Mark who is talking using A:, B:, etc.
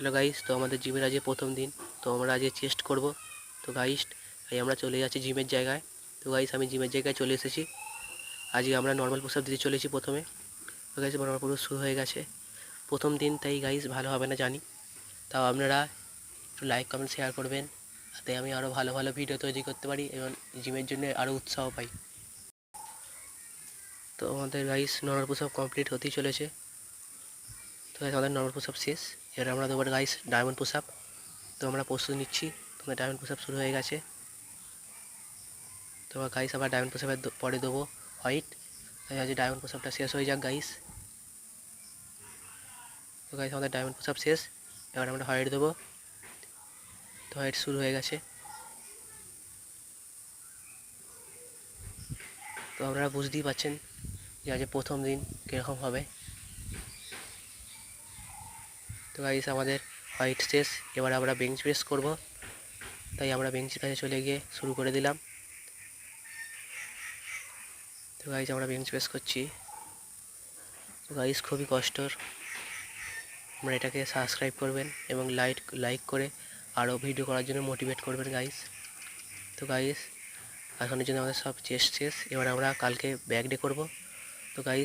A: Hello guys, তো আমাদের জিমের আজকে প্রথম দিন। তো আমরা আজকে চেস্ট করব। তো গাইস, আমরা চলে যাচ্ছি জিমের জায়গায়। তো গাইস, আমি জিমের জায়গায় চলে এসেছি। আজকে আমরা নর্মাল পুশ আপ দিতে চলেছি প্রথমে। তো গাইস, নর্মাল পুশ শুরু হয়ে গেছে প্রথম দিন, তাই গাইস ভালো হবে না জানি। তাও আপনারা একটু লাইক কমেন্ট শেয়ার করবেন, যাতে আমি আরও ভালো ভালো ভিডিও তৈরি করতে পারি এবং জিমের জন্য আরও উৎসাহ পাই। তো আমাদের guys normal push up complete হতেই চলেছে। তো গাইস, আমাদের নর্মাল পুশ আপ শেষ। এবার আমরা দেবো গাইস ডায়মন্ড পুশ আপ। তো আমরা প্রস্তুতি নিচ্ছি। তোমাদের ডায়মন্ড পুশ আপ শুরু হয়ে গেছে। তো গাইস, আবার ডায়মন্ড পুশ আপের পরে দেবো হোয়াইট। তাই আজ ডায়মন্ড পুশ আপটা শেষ হয়ে যাক গাইস। তো গাইস, আমাদের ডায়মন্ড পুশ আপ শেষ। এবার আমরা হোয়াইট দেবো। তো হোয়াইট শুরু হয়ে গেছে। তো আপনারা বুঝতেই পারছেন যে আজ প্রথম দিন কীরকম হবে। তো গাইস, আমাদের হোয়াইট শেষ। এবার আমরা বেঞ্চ প্রেস করব, তাই আমরা বেঞ্চের কাছে চলে গিয়ে শুরু করে দিলাম। তো গাইস, আমরা বেঞ্চ প্রেস করছি। তো গাইস, খুবই কষ্টর। আমরা এটাকে সাবস্ক্রাইব করবেন এবং লাইক করে আরও ভিডিও করার জন্য মোটিভেট করবেন গাইস। তো গাইস, এখনের জন্য আমাদের সব চেস্ট শেষ। এবার আমরা কালকে ব্যাক ডে করব। তো গাইস,